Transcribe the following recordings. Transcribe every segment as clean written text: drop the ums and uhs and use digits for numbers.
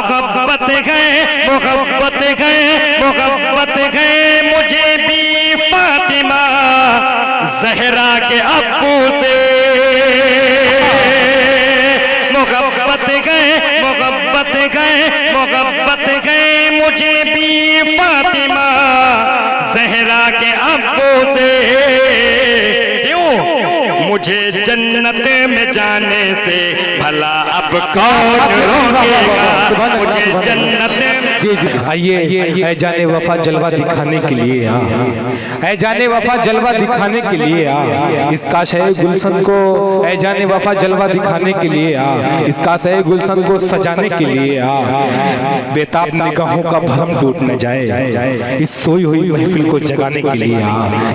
मोहब्बत गए मुझे भी फातिमा ज़हरा के अब्बू से। मोहब्बत गए मुझे भी फातिमा ज़हरा के अब्बू से। क्यों? मुझे जन्नत में जाने से भला अब कौन रोकेगा? मुझे जन्नत में। आइए जाने वफा जलवा दिखाने के लिए ऐ जाने वफा जलवा दिखाने के लिए इस काशे गुलशन को ऐ जाने वफा जलवा दिखाने के लिए इस काशे गुलशन को सजाने के लिए बेताब निगाहों का भरम टूट न जाए इस सोई हुई महफिल को जगाने के लिए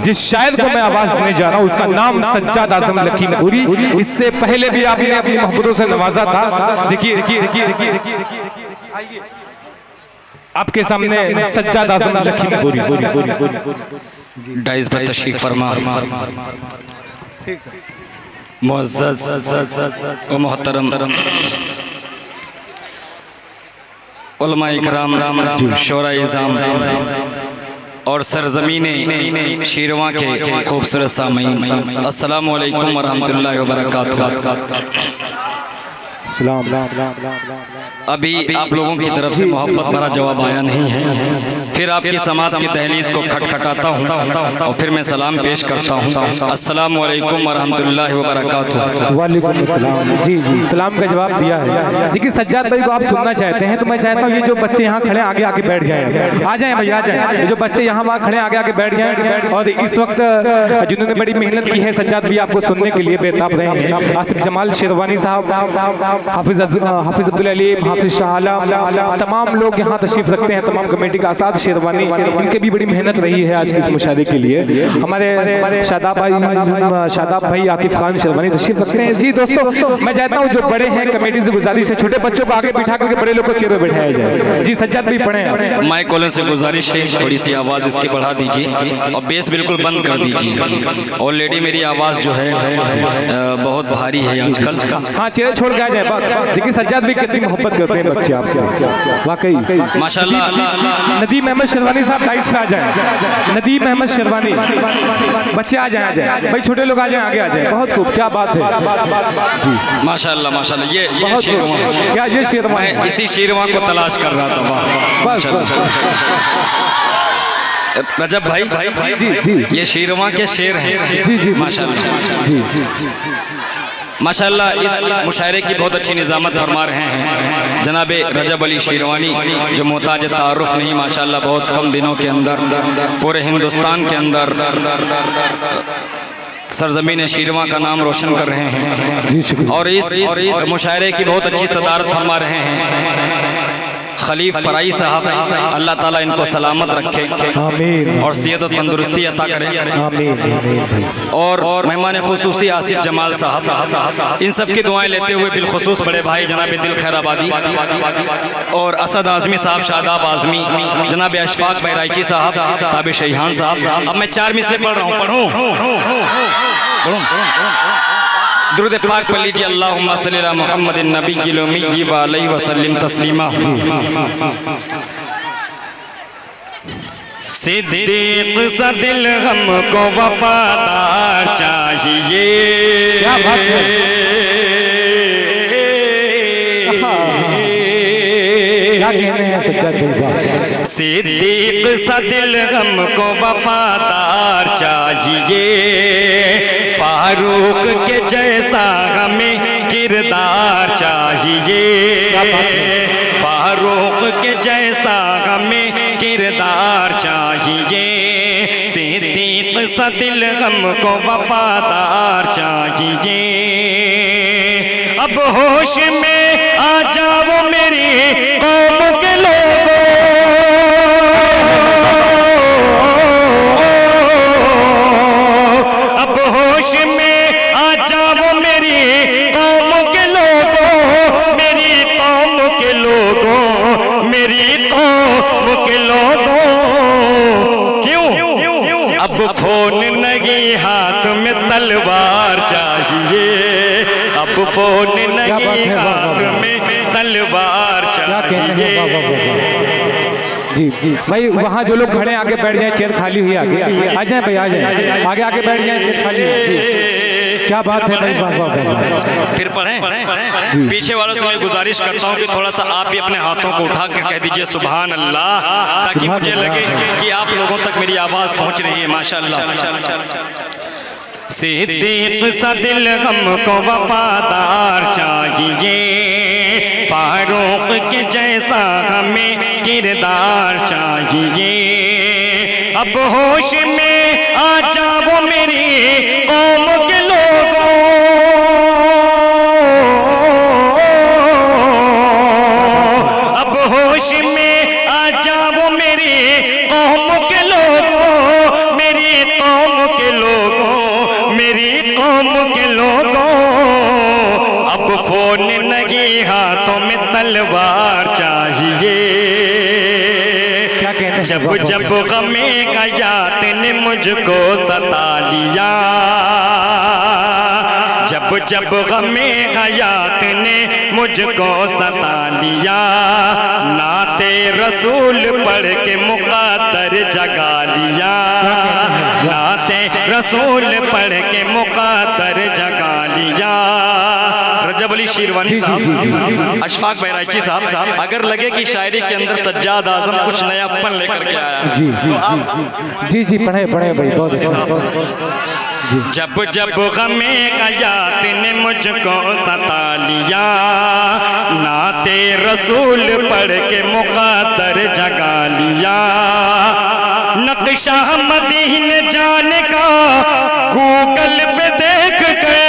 जिस शायर को मैं आवाज देने जा रहा हूँ उसका नाम सज्जाद आजम लखीमपुरी। इससे पहले भी आपने अपनी मोहब्बतों से नवाजा था। देखिए आपके सामने सज्जाद आजम लखीमपुरी डाइस पर तशरीफ फरमा। मुअज़्ज़ज़ व मोहतरम उलमाए इकराम, शोराए इज़ाम और सरज़मीने शीरवां के खूबसूरत सामीन, अस्सलामु अलैकुम व रहमतुल्लाहि व बरकातुहू। अभी आप लोगों की तरफ से मोहब्बत भरा जवाब आया नहीं है। फिर आपकी समात की दहलीज को खटखटाता हूँ और फिर मैं सलाम पेश करता हूँ। अस्सलामु अलैकुम व रहमतुल्लाहि व बरकातुहू। वालेकुम अस्सलाम। जी सलाम का जवाब दिया है। देखिए सज्जाद भाई को आप सुनना चाहते हैं तो मैं चाहता हूँ ये जो बच्चे यहाँ खड़े आगे आगे बैठ जाएं। आ जाएं भैया, आ जाएं। ये जो बच्चे यहाँ वहाँ खड़े आगे आगे बैठ जाएं। और इस वक्त जिन्होंने बड़ी मेहनत की है सज्जाद भी आपको सुनने के लिए बेताब रहे हैं। आसिफ जमाल शेरवानी साहब, हाफिज अब्दुल अलीम, हाफिज शाह आलम, तमाम लोग यहाँ तशरीफ रखते हैं। तमाम कमेटी का आसाद शेरवानी, इनके भी बड़ी मेहनत रही है आज के इस मुशाहरे के लिए। हमारे शादाब भाई आतिफ खान शेरवानी तशरीफ रखते हैं। जी दोस्तों, मैं चाहता हूँ जो बड़े हैं कमेटी से गुजारिश है छोटे बच्चों को आगे बिठा करके बड़े लोग को चेहरे बैठाया जाए। जी सज्जाद भी पढ़े। माइक कॉलर से गुजारिश है थोड़ी सी आवाज़ इसकी बढ़ा दीजिए और बेस बिल्कुल बंद कर दीजिए। ऑलरेडी मेरी आवाज़ जो है बहुत भारी है आजकल। हाँ चेहरे छोड़ के आ जाए। देखिए सज्जाद भी कितनी मोहब्बत करते हैं बच्चे आपसे, वाकई माशाल्लाह। नदीम अहमद शेरवानी साहब डाइस पे आ जाए। नदीम अहमद शेरवानी, बच्चे आ जाए भाई, छोटे लोग आ जाए, आगे आ जाए। बहुत खूब, क्या बात है। माशाल्लाह माशाल्लाह। ये शेरवां, क्या ये शेरवां है? इसी शेरवां को तलाश कर रहा था। रजब भाई जी ये शेरवां के शेर हैं। जी माशाल्लाह माशाल्लाह। इस मुशायरे की बहुत अच्छी निज़ामत फरमा रहे हैं जनाबे रजब अली शेरवानी, जो मोहताज तारुफ नहीं, माशाल्लाह बहुत कम दिनों के अंदर पूरे हिंदुस्तान के अंदर सरजमीन शीरवां का नाम रोशन कर रहे हैं। और इस मुशायरे की बहुत अच्छी सदारत फरमा रहे हैं खलीफ फराई साहब। अल्लाह ताला इनको सलामत रखे और सेहत और तंदुरुस्ती अता करे। और मेहमान खुसूसी आसिफ जमाल साहब, इन सब की दुआएं लेते हुए बिलखुसूस बड़े भाई जनाब दिल खैराबादी और असद आज़मी साहब, शादाब आज़मी, जनाब अशफाक बहराइची साहब, ताबिश शहीहान साहब। अब मैं 4 मिसरे पढ़ रहा हूँ, पढ़ूँ। दुरूद पाक पढ़ लीजिए। अल्लाहुम्मा सल्ली अला मुहम्मदिन नबिय्यिल उम्मी व अलैहि वसल्लम तस्लीमा। सिद्दीक सा दिल हमको वफादार चाहिए। क्या बात है। सिद्दीक सा दिल हमको वफादार चाहिए। फारूक के जैसा हमें किरदार चाहिए। फारूक के जैसा हमें किरदार चाहिए। सिद्दीक सा दिल हमको वफादार चाहिए। अब होश में आ जाओ मेरी कौम के लोगों, अब होश में आ जाओ मेरी कौम के लोगों, मेरी कौम के लोगों, मेरी कौम के लोगों। क्यों? अब फोन नहीं हाथ में तलवार चाहिए। अब फोन नहीं हाथ में तलवार चाहिए। जी जी भाई, वहाँ जो लोग खड़े हैं आगे बैठ जाए, चेयर खाली हुई आगे आ जाए भाई, आ जाए आगे आगे बैठ जाए, चेयर खाली है। क्या बात है भाई, वाह वाह वाह। फिर पढ़ें। पीछे वालों से मैं गुजारिश करता हूँ कि थोड़ा सा आप भी अपने हाथों को उठा कर कह दीजिए सुभान अल्लाह, ताकि मुझे लगे कि आप लोगों तक मेरी आवाज़ पहुँच रही है। माशाअल्लाह। सिद्दीक सा दिल हमको वफादार चाहिए, फारूक के जैसा हमें किरदार चाहिए। अब होश में आ जाओ मेरी कौम के लोगों, अब होश में आ जाओ मेरी कौम के लोगों, मेरी कौम के लोगों, मेरी कौम के लोगों। अब फोन नहीं हाथों में तलवार चाहिए। जब जब गमे हयात ने मुझको सता लिया, जब जब गमे हयात ने मुझको सता लिया, नाते रसूल पढ़ के मुक़द्दर जगा लिया, नाते रसूल पढ़ के मुक़द्दर जगा लिया। रजब अली शीरवानी साहब, अशफाक बहराइची साहब, अगर लगे कि शायरी के अंदर सज्जाद आजम कुछ नयापन लेकर के आया, जी जी जी जी पढ़े पढ़े भाई, बहुत अच्छा। जब जब गमे हयात ने मुझको सता लिया, नाते रसूल पढ़ के मुक़द्दर जगा लिया। नक्शा मदीने जाने का गूगल पे देख के,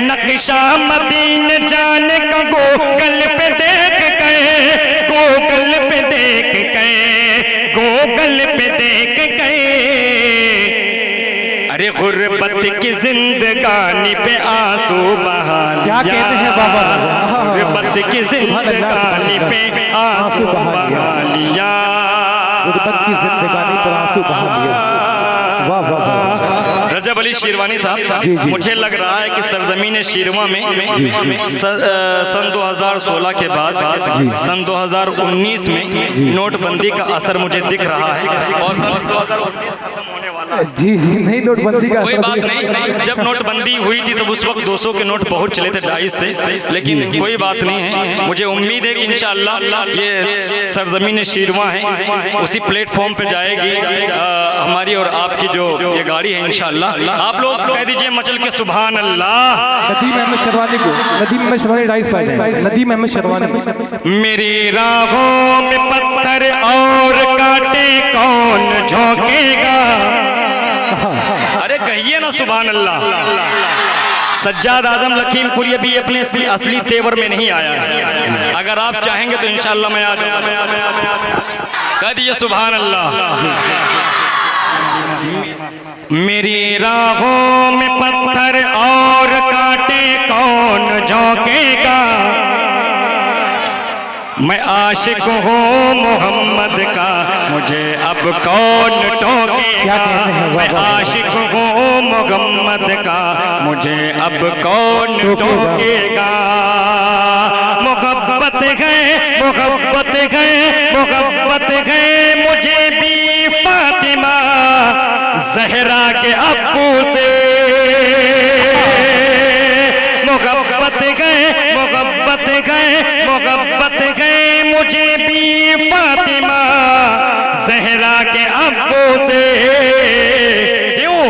नक्शा मदीने जाने का गूगल पे देख के, गूगल पे देख के, गूगल पे देख के। अरे गुर्बत की जिंदगानी पे आंसू बहा लिया, क्या कहते हैं बाबा, गुर्बत की जिंदगानी पे आंसू बहा लिया, गुर्बत की जिंदगानी पर आंसू बहा लिया। वाह वाह वाह। रजब अली शीरवानी साहब, मुझे लग रहा है कि सरजमीन शीरवा में सन 2016 के बाद सन 2019 में नोटबंदी का असर मुझे दिख रहा है, और सन 2019 खत्म होने वाला है। जी जी नहीं, नोटबंदी का कोई बात नहीं, जब नोटबंदी हुई थी तो उस वक्त 200 के नोट बहुत चले थे, 250 से, लेकिन कोई बात नहीं है। मुझे उम्मीद है कि इंशाअल्लाह ये सरजमीन शीरवा है, उसी प्लेटफॉर्म पे जाएगी हमारी और आपकी जो ये गाड़ी है। इंशाअल्लाह आप लोग कह दीजिए मचल के सुभान अल्लाह। नदीम अहमद शरवानी को, नदीम अहमद शरवानी 250 पाए जाए, नदीम अहमद शरवानी। मेरी राहों में पत्थर और कांटे कौन झोंकेगा, अरे कहिए ना सुभान अल्लाह। सज्जाद आजम लखीमपुर भी अपने असली तेवर में नहीं आया है, अगर आप चाहेंगे तो इंशाअल्लाह मैं आ जाऊंगा। कह दीजिए सुभान अल्लाह। मेरी राहों में पत्थर और कांटे कौन झोंकेगा, मैं आशिक हूँ मोहम्मद का, मुझे अब कौन टोकेगा, मैं आशिक हूँ मोहम्मद का, मुझे अब कौन टोकेगा। मोहब्बत है, मोहब्बत है, मोहब्बत है मुझे भी फातिमा ज़हरा के अब्बू से, मोहब्बत गए, मोहब्बत गए, मोहब्बत गए मुझे भी फातिमा ज़हरा के अब्बू से। क्यों?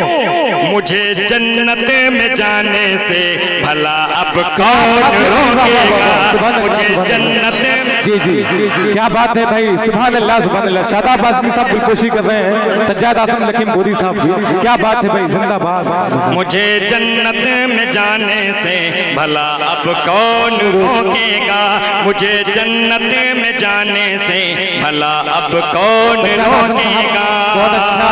मुझे जन्नत में जाने से भला अब कौन रोकेगा, मुझे जन्नत में। जी जी क्या बात है भाई, सुभान अल्लाह सुभान अल्लाह। शादाब आज़मी साहब बिल्कुशी कर रहे हैं, सज्जाद आज़म लखीमपुरी साहब जी, क्या बात है भाई, जिंदाबाद। मुझे जन्नत में जाने से भला अब कौन रोकेगा, मुझे जन्नत में जाने से भला अब कौन रोकेगा। बहुत अच्छा।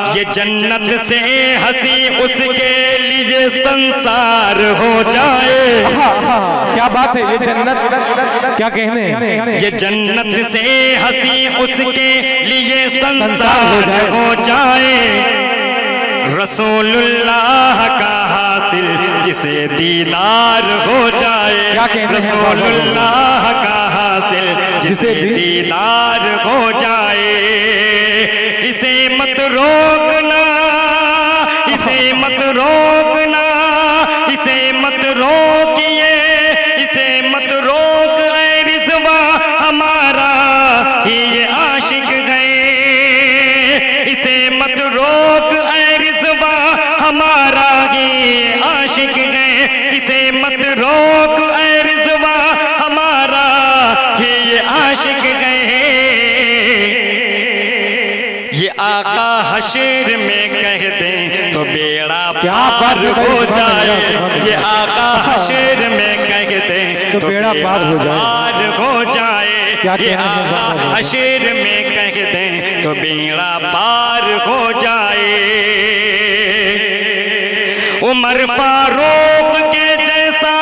ये जन्नत से हंसी उसके लिए संसार हो जाए। क्या बात है, ये जन्नत क्या कहने, ये जन्नत से हंसी उसके लिए संसार हो जाए। रसूलुल्लाह का हासिल जिसे दीदार हो जाए, रसूलुल्लाह का हासिल जिसे दीदार हो जाए। इसे मत रोकना, इसे मत रोकना, इसे मत रोकिए, इसे मत रोक ऐ रिज़वा हमारा ही ये आशिक है। इसे मत रोक ऐ रिज़वा हमारा ही ये आशिक है। इसे मत रोक ऐ रिज़वा हमारा ही ये आशिक है। ये आका हशर में कह दें तो बेड़ा पार हो जाए। ये आका हशर में कह दें तो बेड़ा पार हो जाए। ये आका हशर में कह दें तो बेड़ा पार हो जाए। उमर फारूक के जैसा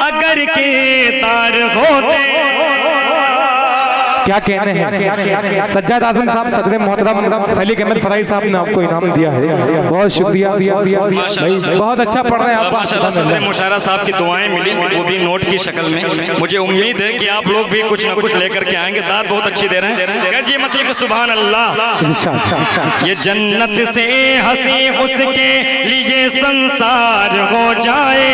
अगर किरदार होते, क्या कहने हैं। सज्जाद आजम साहब सदर मोहतरम खलीक अहमद फराई साहब ने आपको इनाम दिया है, बहुत शुक्रिया भाई, बहुत अच्छा पढ़ रहे हैं आप। माशाल्लाह सदर मुशायरा साहब की दुआएं मिली, वो भी नोट की शक्ल में। मुझे उम्मीद है कि आप लोग भी कुछ न कुछ लेकर के आएंगे। दाद बहुत अच्छी दे रहे हैं। जी मतलब कि सुभान अल्लाह। ये जन्नत से हंसी उसके लिए संसार हो जाए,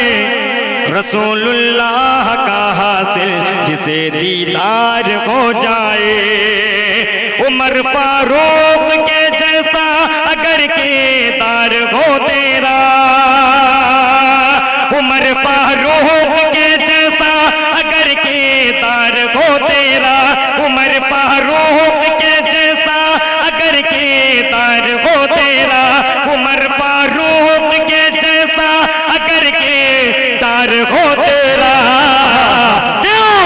रसूलुल्लाह का हासिल जिसे दीदार हो जाए। उमर फारूक के जैसा अगर किरदार हो तेरा, उमर फारूक के जैसा अगर किरदार हो तेरा, उमर फारूक के जैसा अगर किरदार हो तेरा, उमर फारूक के जैसा अगर किरदार हो तेरा। क्यों?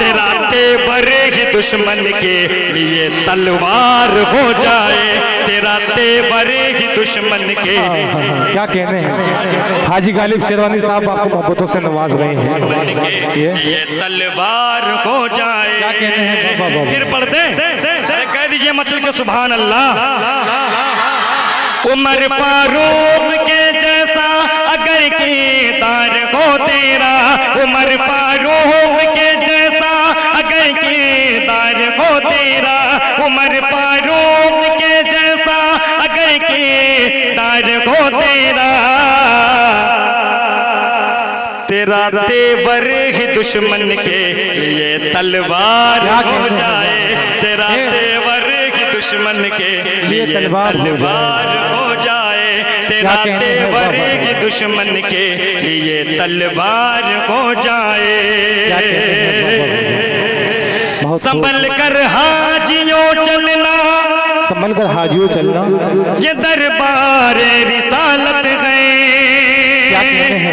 तेरा तेवर ही दुश्मन के लिए तलवार हो जाए, तेरा तेवर ही दुश्मन के। क्या कहने हैं। हाजी गालिब शेरवानी साहब आपको मोहब्बतों से नवाज रहे हैं। ये तलवार हो जाए। क्या कहने हैं। फिर पढ़ते कह दीजिए मचल के सुभान अल्लाह। उमर फारूक के जैसा अगर किरदार हो तेरा, उमर फारूक के जैसा अगर किरदार हो तेरा, उमर फारूक के जैसा अगर किरदार हो तेरा। तेरा तेवर ही दुश्मन के लिए तलवार हो जाए, तेरा तेवर ही दुश्मन के लिए तलवार हो जाए, तेरा तेवर ही दुश्मन के लिए तलवार हो जाए। संभल कर हाजियों चलना, संभल कर हाजियों चलना, ये दरबार रिसालत है।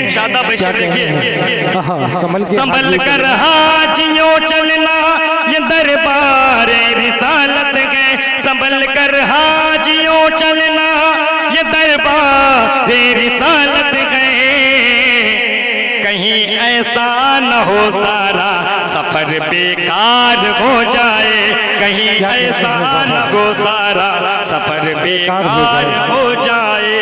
शादा बशीर देखिए। संभल कर हाजियों चलना, ये दरबार रिसालत है। संभल कर हाजियों चलना, ये दरबार रिसालत है। कहीं ऐसा न हो सारा सफर बेकार हो जाए, कहीं ऐसा न हो सारा सफर बेकार हो जाए।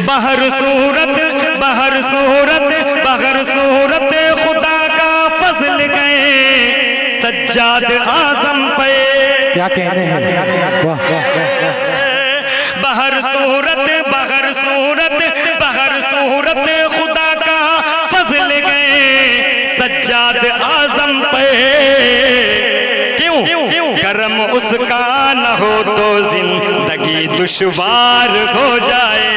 बहर सूरत, बहर सूरत, बहर सूरत खुदा का फजल गए सज्जाद आजम पे। क्या कहने हैं। बहर सूरत, बहर सूरत, बहर सूरत खुदा का फजल गए सज्जाद आजम पे। क्यों? करम उसका न हो तो जिंदगी दुश्वार हो जाए,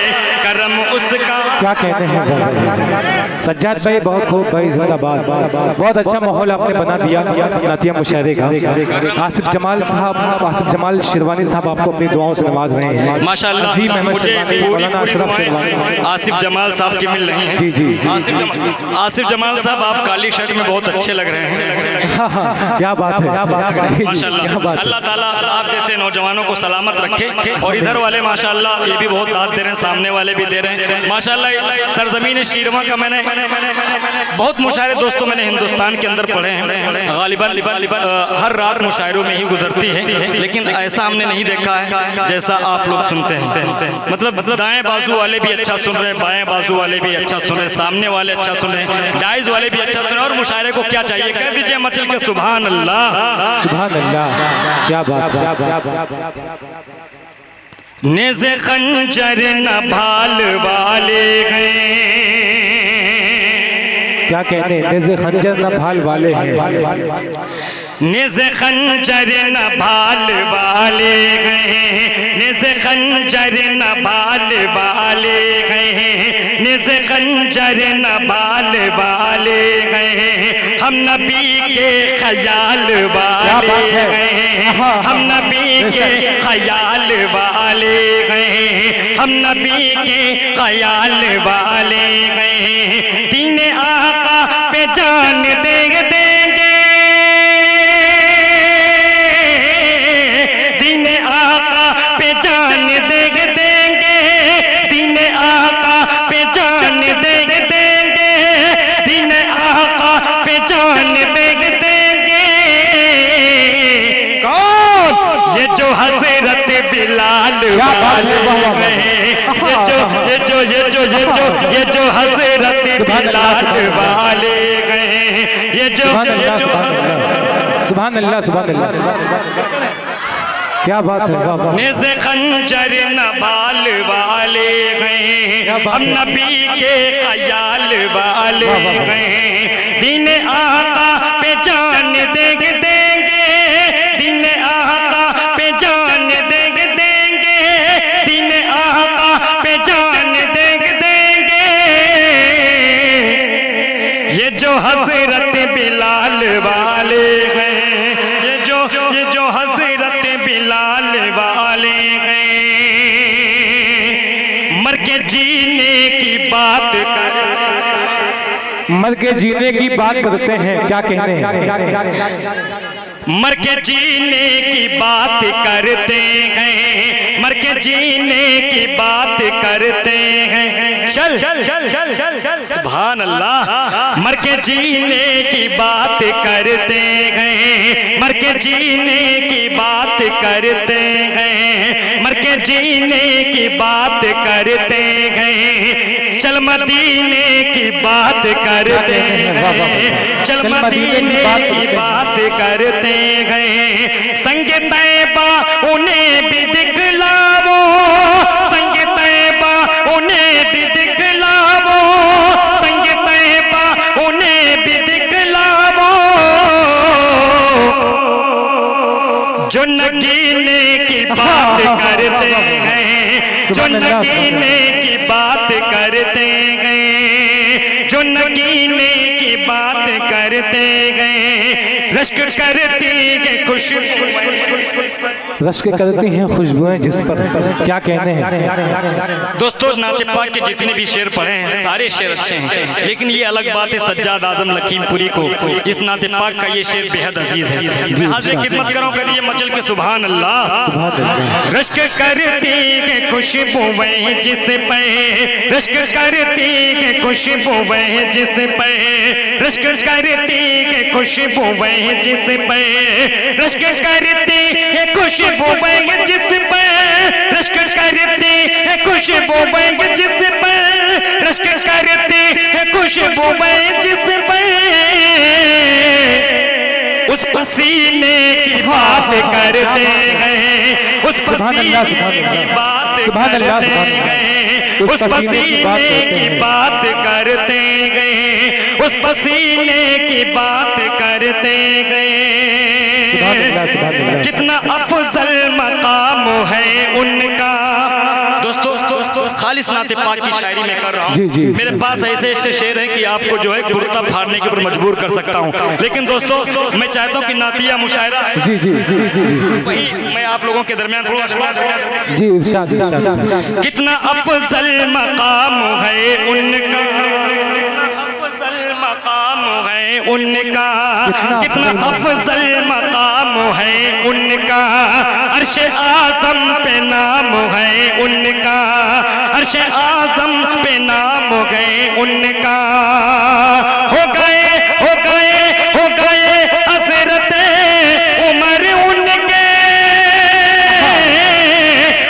करम उसका। क्या कहते हैं सज्जाद भाई, बहुत खूब भाई, जिंदाबाद। बहुत अच्छा माहौल आपने बना दिया नातिया मुशायरे का। आसिफ जमाल साहब, आसिफ जमाल शेरवानी साहब आपको अपनी दुआओं से नवाज रहे हैं माशाअल्लाह। मुझे पूरी दुआएं आसिफ जमाल साहब की मिल रही हैं। जी जी। आसिफ जमाल साहब आप काली शर्ट में बहुत अच्छे लग रहे हैं। क्या बात है माशाअल्लाह। अल्लाह ताला आप जैसे नौजवानों को सलामत रखे। और इधर वाले माशाअल्लाह ये भी बहुत दाद दे रहे हैं, सामने वाले भी दे रहे हैं माशाअल्लाह। सरजमीन शीरवा का मैंने बहुत मुशायरे दोस्तों मैंने हिंदुस्तान के अंदर पढ़े हैं, गालिबन हर रात मुशायरों में ही गुजरती है, लेकिन ऐसा हमने नहीं देखा है जैसा आप लोग सुनते हैं। मतलब दाएं बाजू वाले भी अच्छा सुन रहे हैं, बाएं बाजू वाले भी अच्छा सुन रहे हैं, सामने वाले अच्छा सुन रहे हैं, डाइज वाले भी अच्छा सुन रहे हैं। और मुशायरे को क्या चाहिए, कह दीजिए मचल के सुभान अल्लाह, सुभान अल्लाह, क्या बात नेज़े खंजर न भाल वाले गए, क्या कहते हैं, नेज़े खंजर न भाल वाले हैं, नेज़े खंजर न भाल वाले गए, नेज़े खंजर न भाल वाले गए, नेज़े खंजर न भाल वाले गए, हम नबी के ख्याल वाले गए, हम नबी के ख्याल वाले गए, हम नबी के ख्याल वाले गए, दीन आका पे जान देंगे ये जो हज़रत बिलाल वाले गए, ये जो सुभान अल्लाह, सुभान अल्लाह, क्या बात है। नेज़े खंजर न बाल वाले गए, हम नबी के ख्याल वाले गए, दीन आका पे जान देंगे, दीन आका पे जान देंगे, दीन आका पे जान देंगे। ये जो हज़रत बिलाल वाले हैं, ये जो हज़रत बिलाल वाले हैं, मर के जीने की बात मर के जीने की बात करते हैं, क्या कहते हैं, मर के जीने की बात करते हैं, मर के जीने की बात करते हैं, चल सुभान अल्लाह, मर के जीने की बात करते हैं, मर के जीने की बात करते हैं, मर के जीने की बात करते हैं, चल मदीने की बात करते हैं, चल मदीने की बात करते गए, संग तैबा उन्हें भी दिखलावो, संग तैबा उन्हें भी दिखलावो, संग तैबा उन्हें भी दिखलावो, जो नगीने की बात करते हैं, जो नगीने की बात करते गए, जो नगीने की बात करते गए, रश्क करती है खुशबू, रश्क करती हैं खुशबुएं जिस पर, क्या कहते हैं। दोस्तों नाते पाक के जितने भी शेर पढ़े हैं सारे शेर अच्छे हैं, लेकिन ये अलग बात है सज्जाद आजम लखीमपुरी को इस नाते पाक का ये शेर बेहद अजीज है। मैं हाजिर खिदमत करूं, करिए मचल के सुभान अल्लाह। रश्क करती है खुशबुएं जिस पे, रश्क करती है खुशबुएं जिस पे, रश्क करती है खुशबुएं जिस पे, रश्क करती है खुशबुएं जिस पे, रश्क करती है खुशबुएं जिस पे, रश्क करती है खुशबुएं जिस पे, उस पसीने की बात करते गए, उस पसीने की बात करते गए, उस पसीने की बात करते गए, उस पसीने की बात करते गए, कितना अफजल मकाम है उनका। दोस्तों खालिस नाते पाक की शायरी में कर रहा हूँ, मेरे पास ऐसे ऐसे शेर हैं कि आपको जो है कुर्ता फाड़ने के ऊपर मजबूर कर सकता हूँ, लेकिन दोस्तों मैं चाहता हूँ कि नातिया मुशायरा है वही मैं आप लोगों के दरमियान जी इरशाद। कितना अफजल मकाम है उनका, अफजल मकाम है उनका, कितना अफजल मकाम है उनका, अर्श आज़म पे नाम है उनका, अर्श आज़म पे नाम है उनका। हो गए हज़रत उमर उनके,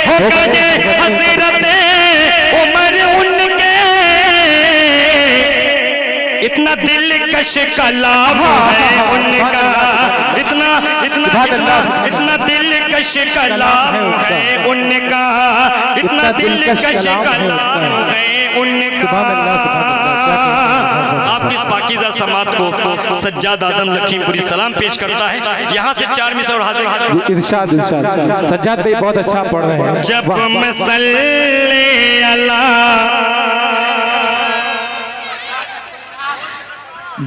हो गए हज़रत उमर उनके। इतना दिलकश कलाम है उनका, इतना दिलकश कलाम है उनका, इतना दिलकश कलाम है उनका। आपकी इस पाकीज़ा समात को सज्जाद आज़म लखीमपुरी सलाम पेश करता है। यहाँ से 4 मिसर और हाजिर इरशाद सज्जाद भाई बहुत अच्छा पढ़ रहे हैं। जब मसल्ले अला,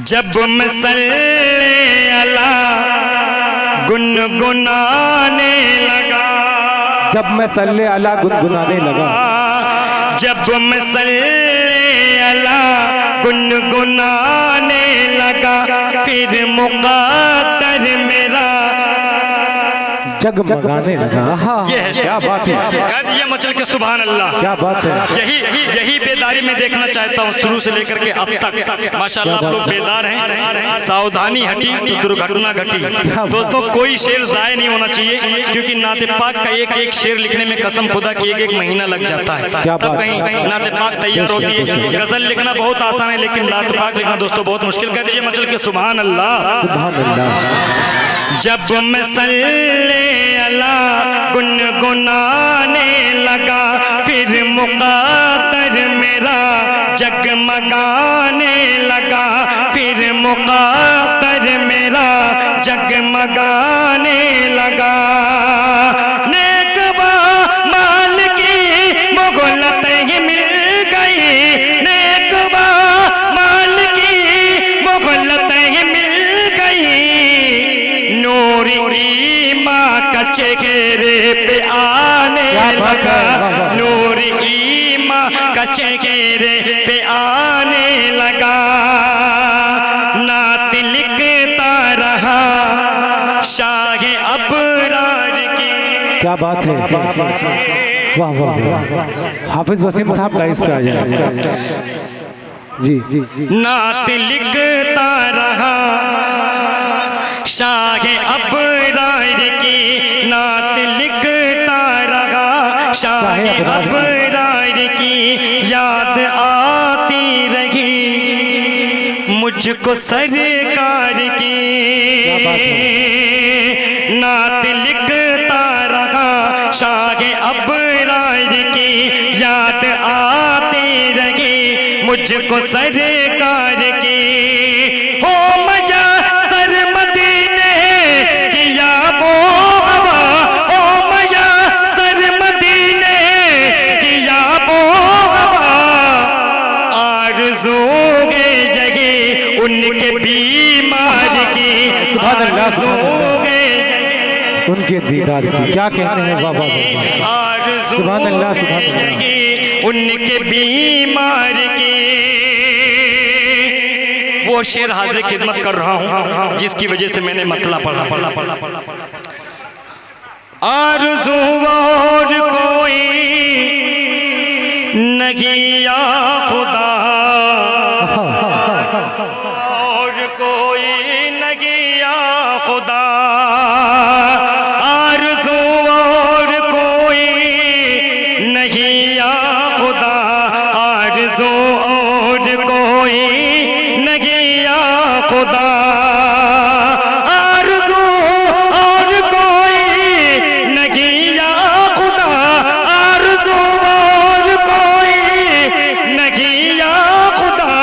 जब मसल्ले अला गुनगुनाने लगा, जब मैं सल्ले अला गुनगुनाने लगा, जब मसल्ले अला गुनगुनाने लगा, फिर मुक़द्दर मेरा जगमगाने लगा। ये है क्या बात है, कह दीजिए मचल के सुभान अल्लाह। क्या बात है। यही बेदारी में देखना चाहता हूँ शुरू से लेकर के अब तक। माशाल्लाह आप लोग बेदार हैं, सावधानी हटी तो दुर्घटना घटी। दोस्तों कोई शेर ज़ाया नहीं होना चाहिए, क्योंकि नाते पाक का एक एक शेर लिखने में कसम खुदा की एक महीना लग जाता है, तब कहीं नाते पाक तैयार होती है। गजल लिखना बहुत आसान है, लेकिन नाते पाक लिखना दोस्तों बहुत मुश्किल। कह दीजिए मचल के सुभान अल्लाह। जब मसल्ले अला गुनगुनाने लगा, फिर मुक़द्दर मेरा जगमगाने लगा, फिर मुक़द्दर मेरा जगमगाने लगा। नेकवा माल की मोहलत ही मिल गई, नेकवा माल की मोहलत ही मिल गई। नूरी माँ का चेहरे पे आने लगा, नूरी माँ का चेहरे पे आने लगा। नात लिखता रहा शाहे अबरार की। क्या बात है, वाह वाह वाह। हाफिज वसीम साहब का इस पे आ जाए। जी जी जी। नात लिखता रहा शाहे अबरार की, नात लिखता रहा शाहे अबरार की। याद आती रही मुझको सरकार की, नात लिखता रहा शाहे अबरार की। याद आती रही मुझको सरकार की। हो मजा सर मदीने किया वो हवा, हो मजा सर मदीने किया वो हवा। आरज़ू के जगह उनके बीमार की, आरज़ू के उनके दीदार की। क्या कहते हैं, वाह वाह। सुभान अल्लाह, सुभान अल्लाह। उनके बीमार की। वो शेर हाजिर खिदमत कर रहा हूँ जिसकी वजह से मैंने मतला पढ़ा। आरज़ू और कोई नहीं या खुदा, और कोई नहीं या खुदा। आरज़ू और कोई नहीं या खुदा, आरज़ू और कोई नहीं या खुदा। आरज़ू और कोई नहीं या खुदा, आरज़ू और कोई नहीं या खुदा।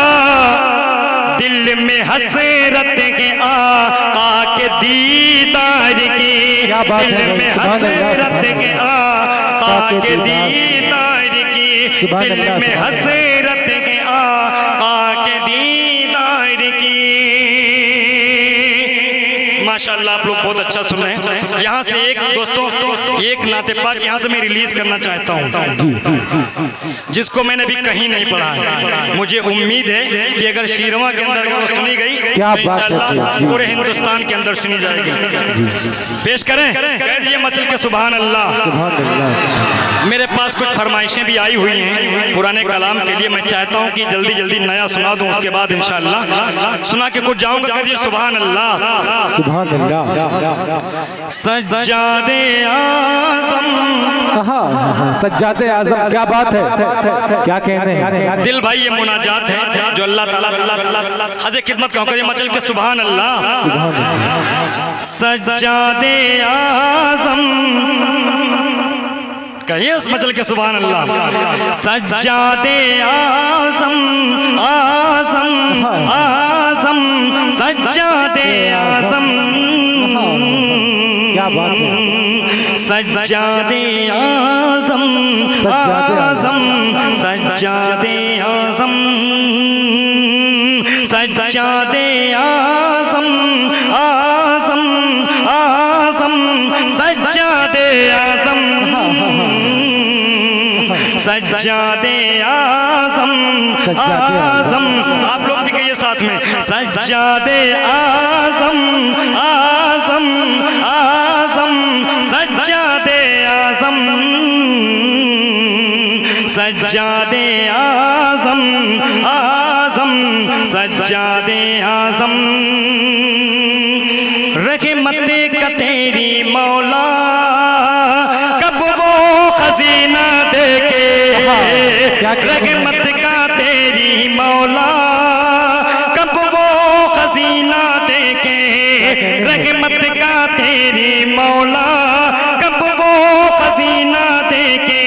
दिल में हसरत है आका के दीदार की, दिल में हसरत है आका के दीदार की, दिल में हसरत है आका के दीदार की। माशाअल्लाह आप लोग बहुत अच्छा सुन रहे हैं। यहाँ से एक दोस्तों एक नाते पाक यहाँ से मैं रिलीज करना चाहता हूँ, जिसको मैंने अभी कहीं नहीं पढ़ा है। मुझे उम्मीद है कि अगर शीरवा के अंदर वो सुनी गई तो इंशाअल्लाह पूरे हिंदुस्तान के अंदर सुनी जाएगी। पेश करें, कह दीजिए मचल के सुभान अल्लाह। मेरे पास कुछ फरमाइशें भी आई हुई हैं पुराने कलाम के लिए। मैं चाहता हूँ कि जल्दी जल्दी नया सुना दूँ, उसके बाद इंशाअल्लाह सुना के कुछ जाऊँगा। कह दीजिए सुभान अल्लाह। सुभान अल्लाह। सज्जादे आज़म, सज्जादे आज़म, क्या बात है, क्या कहने हैं दिल भाई। ये मुनाजात है जो अल्लाह ताला हज़े खिदमत कहूँ। कह मचल के सुभान अल्लाह। सज्जादे आज़म, कहिए उस मचल के सुभान अल्लाह। सज्जादे आज़म, आज़म, आज़म, सज्जादे आज़म, क्या बात है, सज्जादे आज़म, आज़म, सज्जादे आज़म, सज्जादे आज़म, आज़म, आज़म, सज्जादे आज़म, सज्जादे आज़म, आज़म। आप लोग भी कहिए साथ में, सज्जादे आज़म, आज़म, आज़म, सज्जादे आज़म, सज्जादे आज़म, आज़म, सज्जादे आज़म। रहमत का तेरी मौला कब वो खजीना देके, रहमत का तेरी मौला कब वो खजीना देके, रहमत का तेरी मौला कब वो खजीना देके।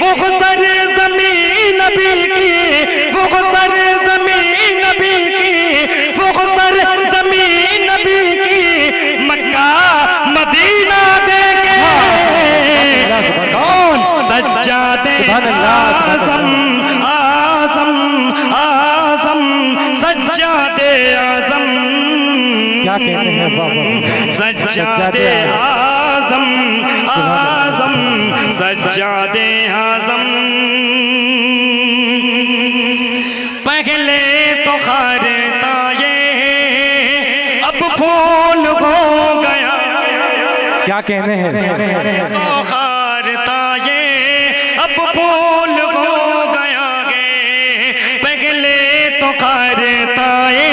वो गुज़र ज़मीन नबी की, वो गुज़र ज़मीन नबी की, वो गुज़र ज़मीन नबी की, मक्का मदीना देके। कौन? सज्जादे आज़म, आज़म, आज़म, सज्जादे आज़म, क्या कहते हैं बाबा, सज्जादे आज़म, आज़म, सज्जादे आज़म। पहले तो खारता ये अब फूल हो गया, क्या कहने हैं, तो खारता ये अब फूल हो गया गे। पहले तो खारता ये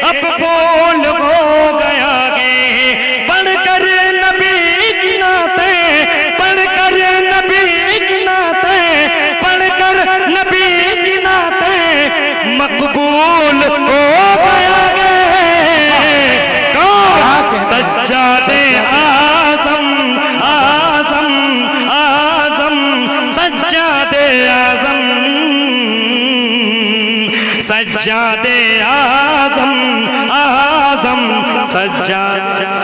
अब फूल हो गया गे। पढ़कर नबी की नाते, पढ़कर नबी की नाते, पढ़कर नबी की नाते मकबूल हो गया गे। कौन? सज्जादे आज़म, आज़म, आज़म, सज्जादे आज़म, सज्जादे आज़म, आज़म, सज्जादे